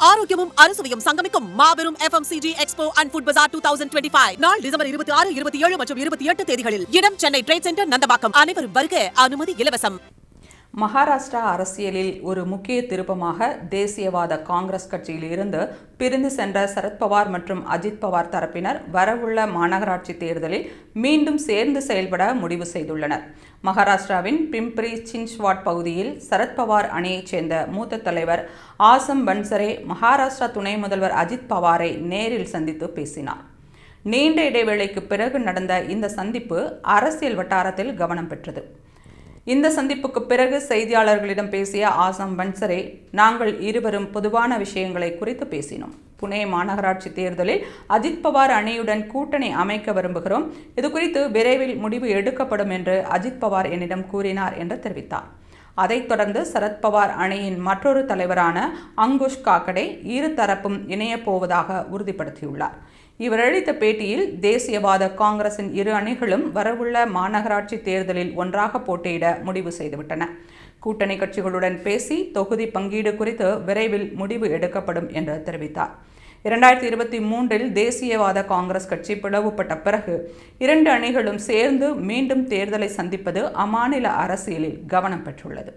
ஆரோக்கியமும் அறுசுவையும் சங்கமிக்கும் மாபெரும் FMCG எக்ஸ்போ அண்ட் ஃபுட் பஜார் 2025 நாள் டிசம்பர் 26, 27 மற்றும் 28 தேதிகளில். இடம் சென்னை ட்ரேட் சென்டர், நந்தம்பாக்கம். அனைவரும் வருக. அனுமதி இலவசம். மகாராஷ்டிரா அரசியலில் ஒரு முக்கிய திருப்பமாக தேசியவாத காங்கிரஸ் கட்சியில் இருந்து பிரிந்து சென்ற சரத்பவார் மற்றும் அஜித் பவார் தரப்பினர் வரவுள்ள மாநகராட்சி தேர்தலில் மீண்டும் சேர்ந்து செயல்பட முடிவு செய்துள்ளனர். மகாராஷ்டிராவின் பிம்ப்ரி சின்ச்வாட் பகுதியில் சரத்பவார் அணியைச் சேர்ந்த மூத்த தலைவர் ஆசம் பன்சரே மகாராஷ்டிரா துணை முதல்வர் அஜித் பவாரை நேரில் சந்தித்து பேசினார். நீண்ட இடைவேளைக்கு பிறகு நடந்த இந்த சந்திப்பு அரசியல் வட்டாரத்தில் கவனம் பெற்றது. இந்த சந்திப்புக்கு பிறகு செய்தியாளர்களிடம் பேசிய ஆசம் பன்சரே, நாங்கள் இருவரும் பொதுவான விஷயங்களை குறித்து பேசினோம். புனே மாநகராட்சி தேர்தலில் அஜித் பவார் அணியுடன் கூட்டணி அமைக்க விரும்புகிறோம். இது குறித்து விரைவில் முடிவு எடுக்கப்படும் என்று அஜித் பவார் என்னிடம் கூறினார் என்று தெரிவித்தார். அதைத் தொடர்ந்து சரத்பவார் அணியின் மற்றொரு தலைவரான அங்குஷ் காக்கடே இரு தரப்பும் இணையப் போவதாக உறுதிப்படுத்தியுள்ளார். இவர் அளித்த பேட்டியில், தேசியவாத காங்கிரசின் இரு அணிகளும் வரவுள்ள மாநகராட்சி தேர்தலில் ஒன்றாக போட்டியிட முடிவு செய்துவிட்டன. கூட்டணி கட்சிகளுடன் பேசி தொகுதி பங்கீடு குறித்து விரைவில் முடிவு எடுக்கப்படும் என்று தெரிவித்தார். 2023 தேசியவாத காங்கிரஸ் கட்சி பிளவுபட்ட பிறகு இரண்டு அணிகளும் சேர்ந்து மீண்டும் தேர்தலை சந்திப்பது அம்மாநில அரசியலில் கவனம் பெற்றுள்ளது.